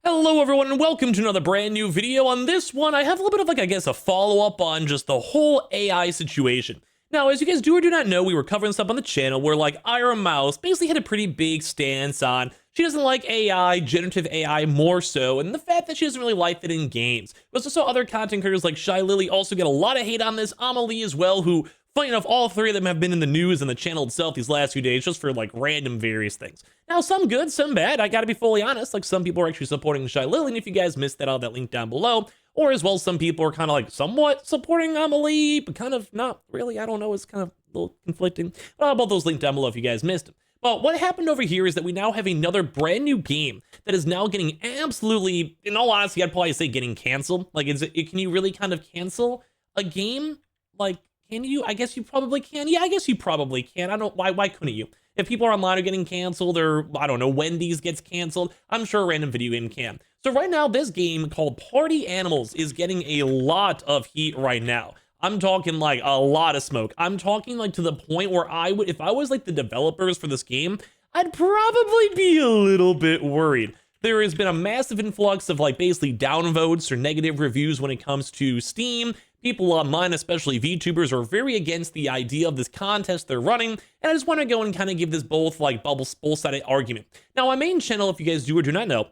Hello everyone and welcome to another brand new video. On this one, I have a little bit of a follow-up on just the whole AI situation. Now, as you guys do or do not know, we were covering stuff on the channel where Ira Mouse basically had a pretty big stance on she doesn't like AI, generative AI more so, and the fact that she doesn't really like it in games. We also saw other content creators like Shy Lily also get a lot of hate on this, Amelie as well, who, funny enough, all three of them have been in the news and the channel itself these last few days just for random various things. Now, some good, some bad. I gotta be fully honest. Some people are actually supporting Shy Lily, and if you guys missed that, I'll have that link down below. Or as well, some people are kind of somewhat supporting Amelie, but kind of not really. I don't know. It's kind of a little conflicting. But I'll have both those linked down below if you guys missed them. But what happened over here is that we now have another brand new game that is now getting absolutely, in all honesty, I'd probably say getting canceled. Can you really kind of cancel a game? Can you? I guess you probably can. Yeah, I guess you probably can. Why couldn't you? If people are online are getting canceled, or I don't know, Wendy's gets canceled, I'm sure a random video game can. So right now, this game called Party Animals is getting a lot of heat right now. I'm talking a lot of smoke. I'm talking to the point where if I was the developers for this game, I'd probably be a little bit worried. There has been a massive influx of basically downvotes or negative reviews when it comes to Steam. People online, especially VTubers, are very against the idea of this contest they're running, and I just want to go and kind of give this both both-sided argument. Now, my main channel, if you guys do or do not know,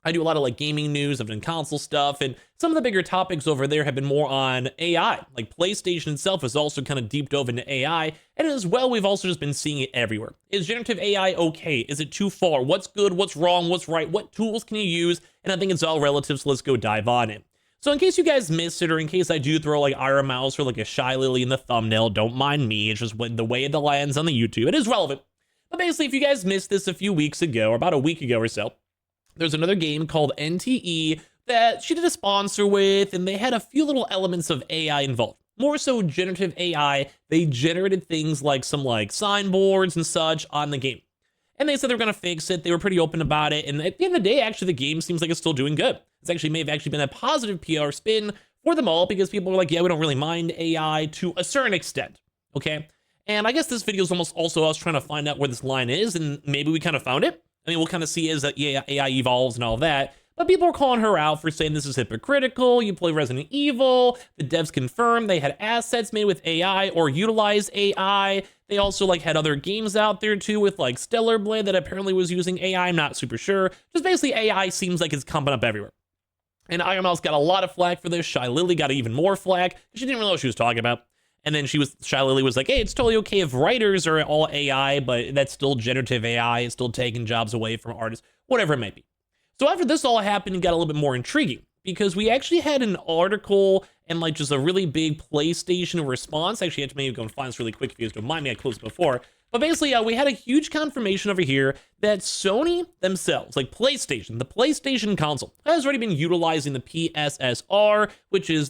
I do a lot of gaming news, I've done console stuff, and some of the bigger topics over there have been more on AI. PlayStation itself has also kind of deep dove into AI, and as well, we've also just been seeing it everywhere. Is generative AI okay? Is it too far? What's good? What's wrong? What's right? What tools can you use? And I think it's all relative, so let's go dive on it. So in case you guys missed it, or in case I do throw Ira Mouse or a Shy Lily in the thumbnail, don't mind me, it's just the way it lands on the YouTube. It is relevant. But basically, if you guys missed this a few weeks ago, or about a week ago or so, there's another game called NTE that she did a sponsor with, and they had a few little elements of AI involved. More so generative AI, they generated things some signboards and such on the game. And they said they were going to fix it. They were pretty open about it. And at the end of the day, actually, the game seems like it's still doing good. May have actually been a positive PR spin for them all, because people are yeah, we don't really mind AI to a certain extent. Okay. And I guess this video is almost also us trying to find out where this line is. And maybe we kind of found it. I mean, we'll kind of see as AI evolves and all of that. But people are calling her out for saying this is hypocritical. You play Resident Evil. The devs confirmed they had assets made with AI or utilized AI. They also had other games out there too with Stellar Blade that apparently was using AI. I'm not super sure. Just basically AI seems like it's coming up everywhere. And Ira Mouse got a lot of flack for this. Shy Lily got even more flack. She didn't really know what she was talking about. And then Shy Lily was hey, it's totally okay if writers are all AI, but that's still generative AI. It's still taking jobs away from artists, whatever it might be. So after this all happened, it got a little bit more intriguing, because we actually had an article and just a really big PlayStation response. Actually, I have to maybe go and find this really quick if you guys don't mind me. I closed before. But basically, we had a huge confirmation over here that Sony themselves, PlayStation, the PlayStation console, has already been utilizing the PSSR, which is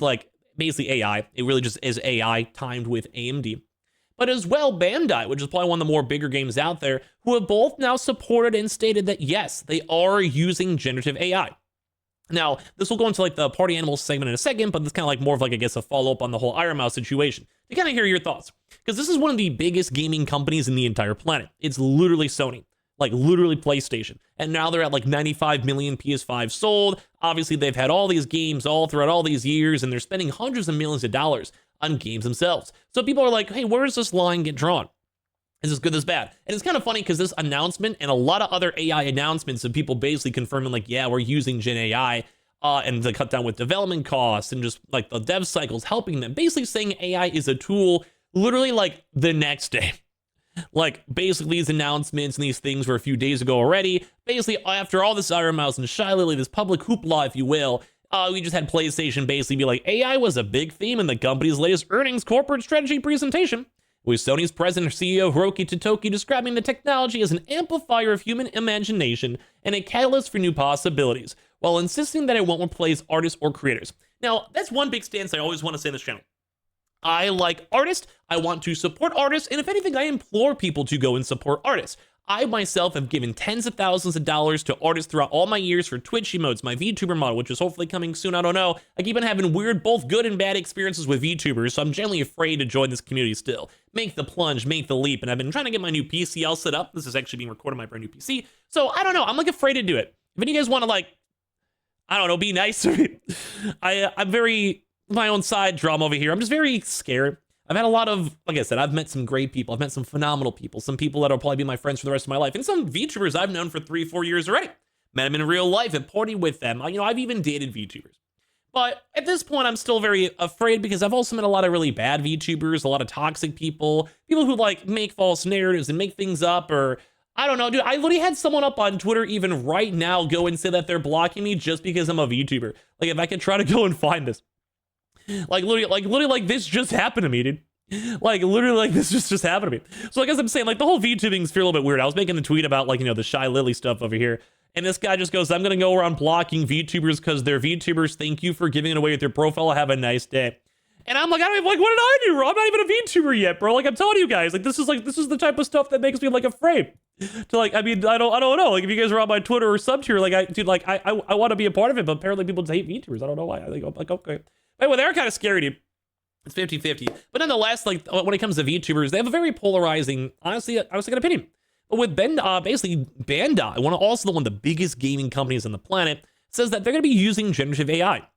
basically AI. It really just is AI timed with AMD. But as well, Bandai, which is probably one of the more bigger games out there, who have both now supported and stated that yes, they are using generative AI. Now, this will go into the Party Animals segment in a second, but this kind of more of I guess a follow-up on the whole Ira Mouse situation. To kind of hear your thoughts, because this is one of the biggest gaming companies in the entire planet. It's literally Sony, literally PlayStation. And now they're at 95 million PS5 sold. Obviously, they've had all these games all throughout all these years, and they're spending hundreds of millions of dollars on games themselves. So people are hey, where does this line get drawn? Is this good, this bad? And it's kind of funny because this announcement and a lot of other AI announcements of people basically confirming yeah, we're using Gen AI and to cut down with development costs and just the dev cycles, helping them, basically saying AI is a tool literally the next day. Basically these announcements and these things were a few days ago already. Basically, after all this Ira Mouse and Shy Lily, this public hoopla, if you will, we just had PlayStation basically be AI was a big theme in the company's latest earnings corporate strategy presentation, with Sony's president or CEO Hiroki Totoki describing the technology as an amplifier of human imagination and a catalyst for new possibilities, while insisting that it won't replace artists or creators. Now, that's one big stance I always want to say in this channel. I like artists, I want to support artists, and if anything, I implore people to go and support artists. I myself have given tens of thousands of dollars to artists throughout all my years for Twitch emotes, my VTuber model, which is hopefully coming soon, I don't know. I keep on having weird, both good and bad experiences with VTubers, so I'm generally afraid to join this community still. Make the plunge, make the leap, and I've been trying to get my new PC all set up. This is actually being recorded on my brand new PC, so I don't know, I'm afraid to do it. If any of you guys want to I don't know, be nice to me. I'm very my own side drama over here. I'm just very scared. I've had a lot of, like I said, I've met some great people. I've met some phenomenal people, some people that'll probably be my friends for the rest of my life, and some VTubers I've known for 3-4 years already. Met them in real life and partied with them. You know, I've even dated VTubers. But at this point, I'm still very afraid because I've also met a lot of really bad VTubers, a lot of toxic people who like make false narratives and make things up, or I don't know, dude. I literally had someone up on Twitter even right now go and say that they're blocking me just because I'm a VTuber. Like, if I could try to go and find this. Like literally, this just happened to me, dude. Like, literally, like, this just happened to me. So I guess I'm saying, like, the whole VTubing sphere a little bit weird. I was making the tweet about, like, you know, the Shy Lily stuff over here. And this guy just goes, I'm going to go around blocking VTubers because they're VTubers. Thank you for giving it away with your profile. Have a nice day. And I'm like, what did I do, bro? I'm not even a VTuber yet, bro. Like, I'm telling you guys, like, this is the type of stuff that makes me, like, afraid. To, like, I mean, I don't know. Like, if you guys are on my Twitter or sub tier, like, I want to be a part of it, but apparently people just hate VTubers. I don't know why. I think, like, okay. Anyway, they're kind of scary, dude. It's 50-50. But nonetheless, like, when it comes to VTubers, they have a very polarizing, honestly, I was like, an opinion. But with basically Bandai, one of the biggest gaming companies on the planet, says that they're going to be using generative AI,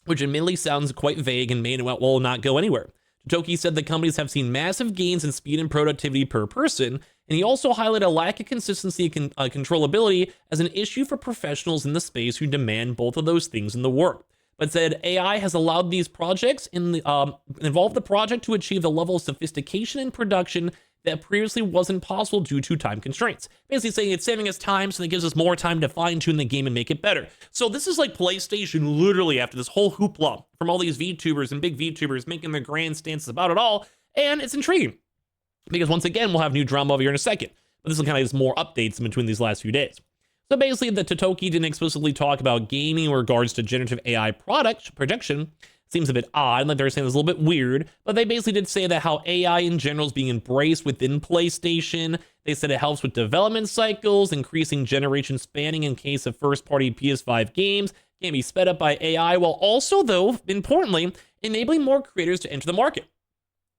which admittedly sounds quite vague and may well not go anywhere. Toki said the companies have seen massive gains in speed and productivity per person, and he also highlighted a lack of consistency and controllability as an issue for professionals in the space who demand both of those things in the work. But said AI has allowed these projects involve the project to achieve the level of sophistication in production that previously wasn't possible due to time constraints. Basically saying it's saving us time, so that gives us more time to fine-tune the game and make it better. So this is like PlayStation literally after this whole hoopla from all these VTubers and big VTubers making their grand stances about it all, and it's intriguing. Because once again, we'll have new drama over here in a second. But this will kind of just more updates in between these last few days. So basically, the Toki didn't explicitly talk about gaming in regards to generative AI product projection. Seems a bit odd, like they're saying it's a little bit weird, but they basically did say that how AI in general is being embraced within PlayStation. They said it helps with development cycles, increasing generation spanning in case of first-party PS5 games, can be sped up by AI, while also, though, importantly, enabling more creators to enter the market.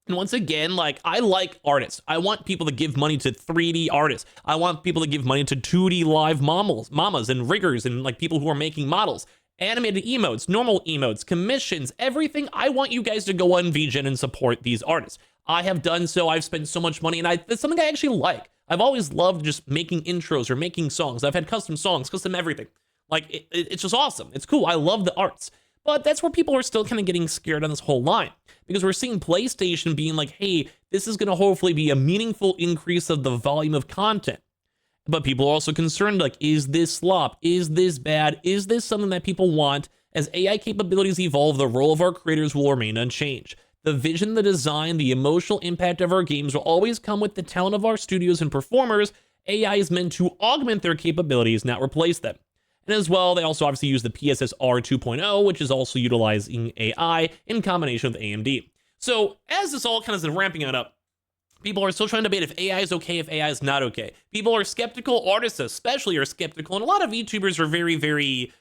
And once again, like, I like artists. I want people to give money to 3D artists. I want people to give money to 2D live mamas and riggers and like people who are making models. Animated emotes, normal emotes, commissions, everything. I want you guys to go on VGen and support these artists. I have done so. I've spent so much money, and it's something I actually like. I've always loved just making intros or making songs. I've had custom songs, custom everything. Like, it's just awesome. It's cool. I love the arts. But that's where people are still kind of getting scared on this whole line. Because we're seeing PlayStation being like, hey, this is going to hopefully be a meaningful increase of the volume of content. But people are also concerned, like, is this slop? Is this bad? Is this something that people want? As AI capabilities evolve, the role of our creators will remain unchanged. The vision, the design, the emotional impact of our games will always come with the talent of our studios and performers. AI is meant to augment their capabilities, not replace them. And as well, they also obviously use the PSSR 2.0, which is also utilizing AI in combination with AMD. So as this all kind of is ramping it up, people are still trying to debate if AI is okay, if AI is not okay. People are skeptical, artists especially are skeptical, and a lot of VTubers are very, very,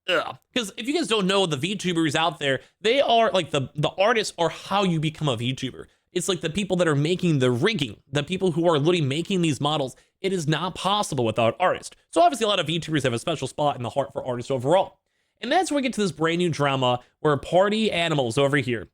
because if you guys don't know, the VTubers out there, they are like the artists are how you become a VTuber. It's like the people that are making the rigging, the people who are literally making these models. It is not possible without artists. So obviously a lot of VTubers have a special spot in the heart for artists overall. And that's where we get to this brand new drama where Party Animals over here,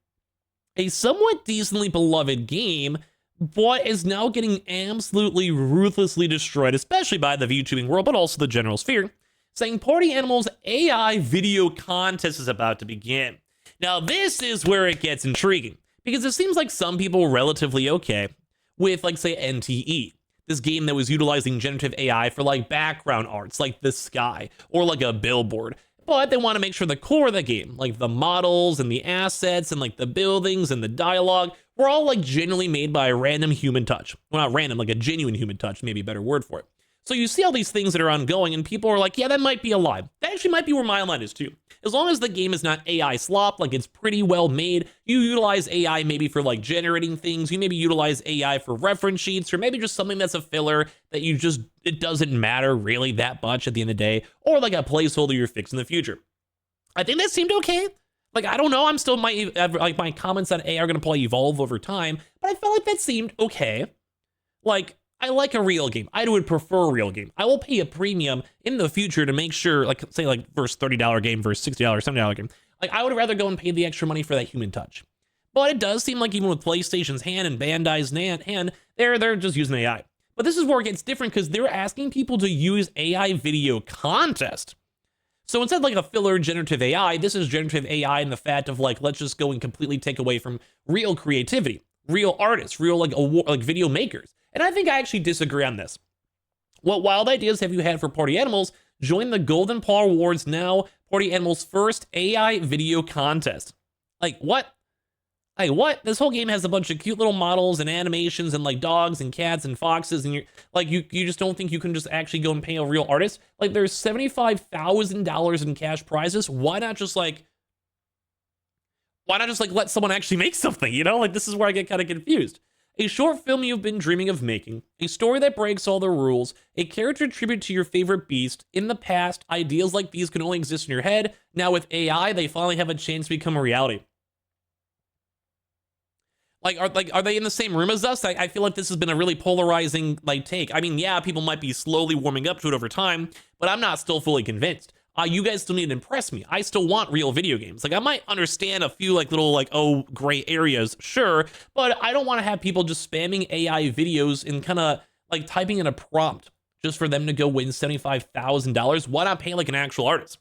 a somewhat decently beloved game, but is now getting absolutely ruthlessly destroyed, especially by the VTubing world, but also the general sphere, saying Party Animals AI video contest is about to begin. Now this is where it gets intriguing, because it seems like some people were relatively okay with, like, say, NTE, this game that was utilizing generative AI for, like, background arts, like the sky, or like a billboard. But they want to make sure the core of the game, like the models and the assets and like the buildings and the dialogue, were all like genuinely made by a random human touch. Well, not random, like a genuine human touch, maybe a better word for it. So you see all these things that are ongoing and people are like, yeah, that might be a lie. That actually might be where my line is too. As long as the game is not AI slop, like it's pretty well made, you utilize AI maybe for like generating things, you maybe utilize AI for reference sheets, or maybe just something that's a filler that it doesn't matter really that much at the end of the day, or like a placeholder you're fixing in the future. I think that seemed okay. Like, I don't know, I'm still, like my comments on AI are gonna probably evolve over time, but I felt like that seemed okay. Like, I like a real game. I would prefer a real game. I will pay a premium in the future to make sure, like, say, like, versus $30 game versus $60, $70 game. Like, I would rather go and pay the extra money for that human touch. But it does seem like even with PlayStation's hand and Bandai's hand, they're just using AI. But this is where it gets different because they're asking people to use AI video contest. So instead of like a filler generative AI, this is generative AI in the fact of like, let's just go and completely take away from real creativity, real artists, real like video makers. And I think I actually disagree on this. What wild ideas have you had for Party Animals? Join the Golden Paw Awards now. Party Animals' first AI video contest. Like what? Like what? This whole game has a bunch of cute little models and animations and like dogs and cats and foxes, and you just don't think you can just actually go and pay a real artist? Like there's $75,000 in cash prizes. Why not just like let someone actually make something, you know? Like this is where I get kind of confused. A short film you've been dreaming of making, a story that breaks all the rules, a character tribute to your favorite beast. In the past, ideas like these could only exist in your head. Now with AI, they finally have a chance to become a reality. Are they in the same room as us? I feel like this has been a really polarizing take. I mean, yeah, people might be slowly warming up to it over time, but I'm not still fully convinced. You guys still need to impress me. I still want real video games. Like I might understand a few little gray areas, sure, but I don't want to have people just spamming AI videos and kind of like typing in a prompt just for them to go win $75,000. Why not pay like an actual artist?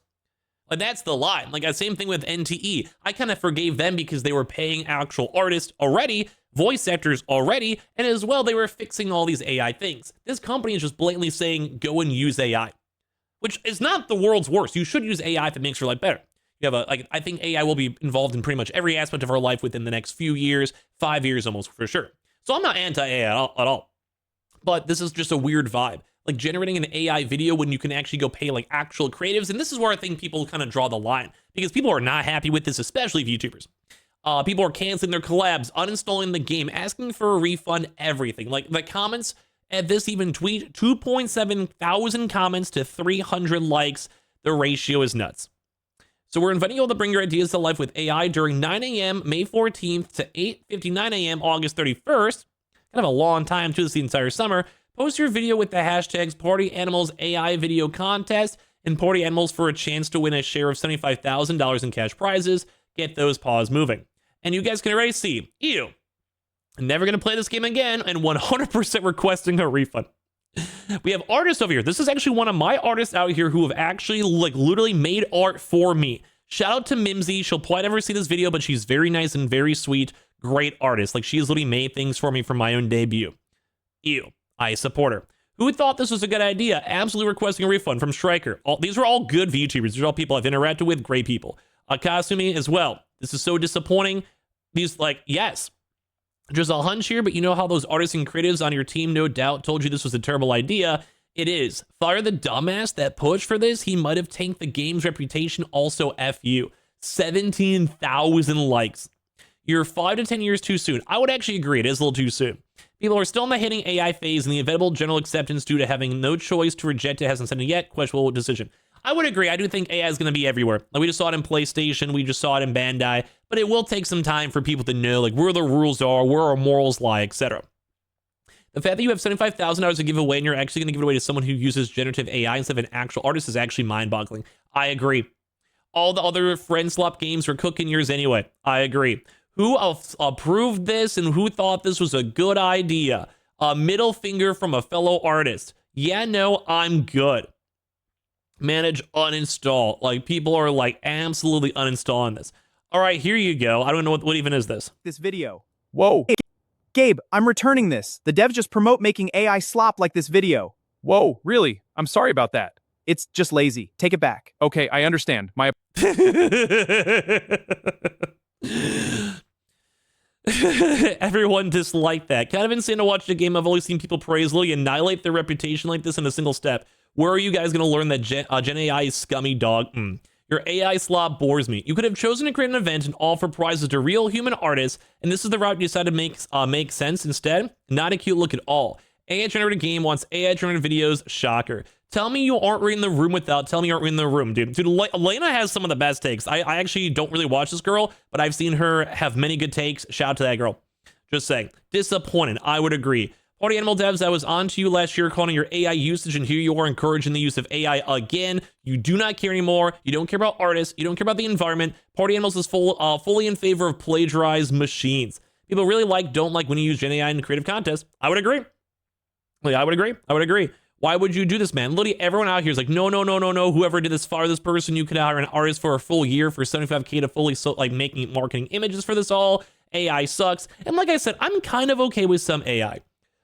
Like that's the line. Like the same thing with NTE. I kind of forgave them because they were paying actual artists already, voice actors already, and as well they were fixing all these AI things. This company is just blatantly saying go and use AI, which is not the world's worst. You should use AI if it makes your life better. You have I think AI will be involved in pretty much every aspect of our life within the next few years, 5 years almost for sure. So I'm not anti-AI at all. But this is just a weird vibe. Like generating an AI video when you can actually go pay like actual creatives. And this is where I think people kind of draw the line because people are not happy with this, especially VTubers. People are canceling their collabs, uninstalling the game, asking for a refund, everything. Like the comments at this even tweet, 2.7 thousand comments to 300 likes. The ratio is nuts. So we're inviting you all to bring your ideas to life with AI during 9 a.m. May 14th to 8:59 a.m. August 31st. Kind of a long time to this the entire summer. Post your video with the hashtags Party Animals AI Video Contest and Party Animals for a chance to win a share of $75,000 in cash prizes. Get those paws moving. And you guys can already see, ew, never going to play this game again and 100% requesting a refund. We have artists over here. This is actually one of my artists out here who have actually like literally made art for me. Shout out to Mimsy. She'll probably never see this video, but she's very nice and very sweet. Great artist. Like she has literally made things for me for my own debut. Ew. I support her. Who thought this was a good idea? Absolutely requesting a refund from Striker. These are all good VTubers. These are all people I've interacted with. Great people. Kasumi as well. This is so disappointing. These yes. Just a hunch here, but you know how those artists and creatives on your team no doubt told you this was a terrible idea. It is. Fire the dumbass that pushed for this. He might have tanked the game's reputation. Also, F you. 17,000 likes. You're 5 to 10 years too soon. I would actually agree. It is a little too soon. People are still in the hitting AI phase, and the inevitable general acceptance due to having no choice to reject it hasn't said it yet. Questionable decision. I would agree. I do think AI is going to be everywhere. Like we just saw it in PlayStation, we just saw it in Bandai, but it will take some time for people to know like where the rules are, where our morals lie, etc. The fact that you have $75,000 to give away and you're actually going to give it away to someone who uses generative AI instead of an actual artist is actually mind-boggling. I agree. All the other friend slop games are cooking yours anyway. I agree. Who approved this and who thought this was a good idea? A middle finger from a fellow artist. Yeah, no, I'm good. Manage uninstall. Like people are like absolutely uninstalling this. All right, here you go. I don't know what even is this. This video. Whoa. Gabe, I'm returning this. The devs just promote making AI slop like this video. Whoa, really? I'm sorry about that. It's just lazy. Take it back. Okay, I understand. My Everyone disliked that. Kind of insane to watch the game. I've only seen people praise Lily annihilate their reputation like this in a single step. Where are you guys going to learn that Gen AI is scummy, dog? Your AI slop bores me. You could have chosen to create an event and offer prizes to real human artists, and this is the route you decided to make sense instead. Not a cute look at all. AI-generated game wants AI-generated videos. Shocker. Tell me you aren't reading the room without telling me you aren't reading the room, dude. Dude, Elena has some of the best takes. I actually don't really watch this girl, but I've seen her have many good takes. Shout out to that girl. Just saying. Disappointed. I would agree. Party animal devs, I was on to you last year calling your AI usage, and here you are encouraging the use of AI again. You do not care anymore. You don't care about artists. You don't care about the environment. Party animals is fully in favor of plagiarized machines. People really don't like when you use Gen AI in creative contests. I would agree. I would agree. Why would you do this, man? Literally everyone out here is like, no. Whoever did this, fire this person. You could hire an artist for a full year for 75K to fully making marketing images for this all. AI sucks. And like I said, I'm kind of okay with some AI.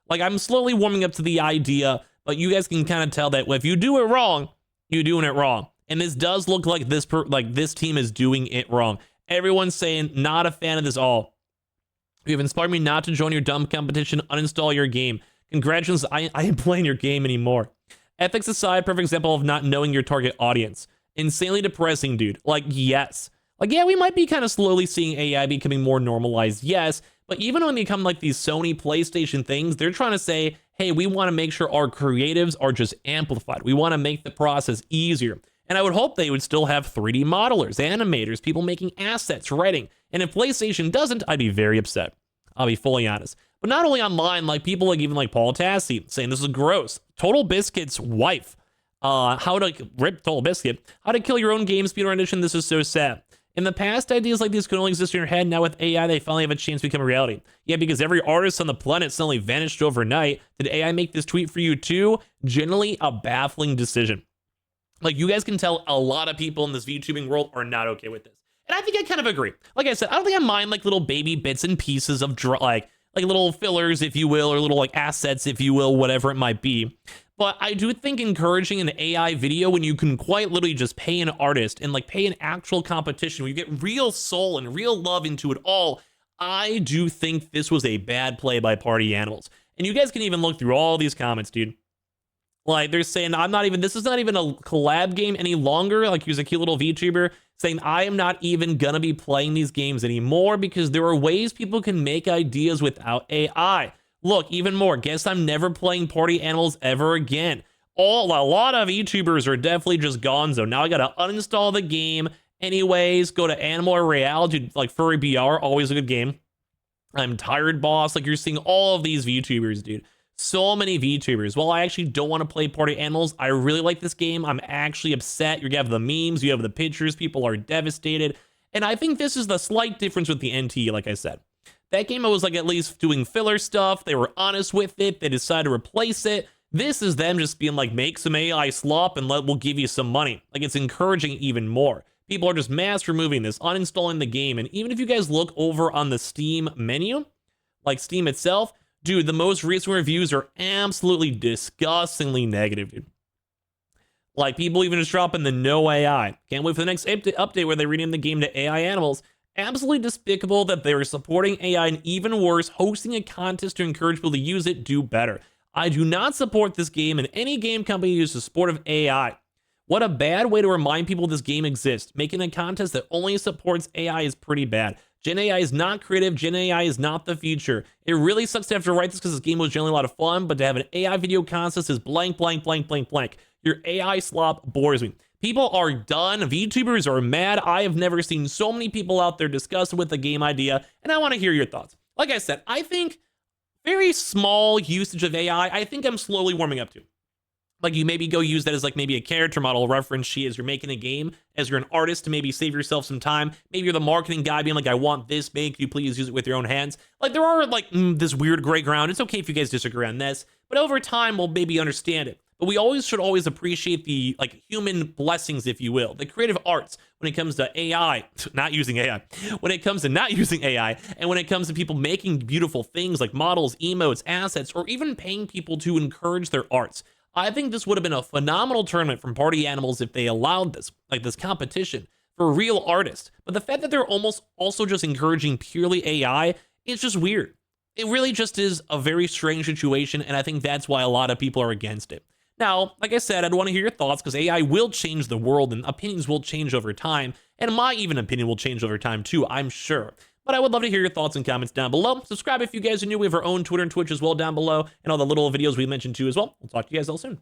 Like, I'm slowly warming up to the idea, but you guys can kind of tell that if you do it wrong, you're doing it wrong. And this does look like this team is doing it wrong. Everyone's saying, not a fan of this all. You have inspired me not to join your dumb competition. Uninstall your game. Congratulations, I ain't playing your game anymore. Ethics aside, perfect example of not knowing your target audience. Insanely depressing, dude. Like, yes. Like, yeah, we might be kind of slowly seeing AI becoming more normalized, yes. But even when they come like these Sony PlayStation things, they're trying to say, hey, we want to make sure our creatives are just amplified. We want to make the process easier. And I would hope they would still have 3D modelers, animators, people making assets, writing. And if PlayStation doesn't, I'd be very upset. I'll be fully honest. But not only online, like people like even like Paul Tassi saying this is gross. Total Biscuit's wife. How to rip Total Biscuit. How to kill your own game speedrun edition. This is so sad. In the past, ideas like these could only exist in your head. Now with AI, they finally have a chance to become a reality. Yeah, because every artist on the planet suddenly vanished overnight. Did AI make this tweet for you too? Generally a baffling decision. Like, you guys can tell a lot of people in this VTubing world are not okay with this. And I think I kind of agree. Like I said, I don't think I mind like little baby bits and pieces of like little fillers, if you will, or little like assets, if you will, whatever it might be. But I do think encouraging an AI video when you can quite literally just pay an artist and like pay an actual competition where you get real soul and real love into it all, I do think this was a bad play by Party Animals. And you guys can even look through all these comments, dude. Like, they're saying, this is not even a collab game any longer. Like, here's a cute little VTuber saying, I am not even gonna be playing these games anymore because there are ways people can make ideas without AI. Look, even more, guess I'm never playing Party Animals ever again. A lot of VTubers are definitely just gonzo. Now I gotta uninstall the game. Anyways, go to Animal Royale, dude, like Furry BR, always a good game. I'm tired, boss. Like, you're seeing all of these VTubers, dude. So many VTubers. While I actually don't want to play Party Animals, I really like this game. I'm actually upset. You have the memes, you have the pictures, people are devastated. And I think this is the slight difference with the NT, like I said. That game was like at least doing filler stuff. They were honest with it. They decided to replace it. This is them just being like, make some AI slop and we'll give you some money. Like, it's encouraging even more. People are just mass removing this, uninstalling the game. And even if you guys look over on the Steam menu, like Steam itself, dude, the most recent reviews are absolutely disgustingly negative, dude. Like, people even just dropping the no AI. Can't wait for the next update where they rename the game to AI Animals. Absolutely despicable that they are supporting AI, and even worse, hosting a contest to encourage people to use it. Do better. I do not support this game, and any game company uses support of AI. What a bad way to remind people this game exists. Making a contest that only supports AI is pretty bad. Gen AI is not creative. Gen AI is not the future. It really sucks to have to write this because this game was generally a lot of fun, but to have an AI video contest is blank. Your AI slop bores me. People are done. VTubers are mad. I have never seen so many people out there disgusted with the game idea, and I want to hear your thoughts. Like I said, I think very small usage of AI, I think I'm slowly warming up to. Like, you maybe go use that as like maybe a character model reference sheet as you're making a game, as you're an artist to maybe save yourself some time. Maybe you're the marketing guy being like, I want this made, can you please use it with your own hands? Like, there are like this weird gray ground. It's okay if you guys disagree on this, but over time we'll maybe understand it. But we should always appreciate the like human blessings, if you will, the creative arts when it comes to AI, not using AI, when it comes to not using AI, and when it comes to people making beautiful things like models, emotes, assets, or even paying people to encourage their arts. I think this would have been a phenomenal tournament from Party Animals if they allowed this, like this competition for real artists. But the fact that they're almost also just encouraging purely AI is just weird. It really just is a very strange situation, and I think that's why a lot of people are against it. Now, like I said, I'd want to hear your thoughts because AI will change the world and opinions will change over time. And my even opinion will change over time too, I'm sure. But I would love to hear your thoughts and comments down below. Subscribe if you guys are new. We have our own Twitter and Twitch as well down below, and all the little videos we mentioned too as well. We'll talk to you guys all soon.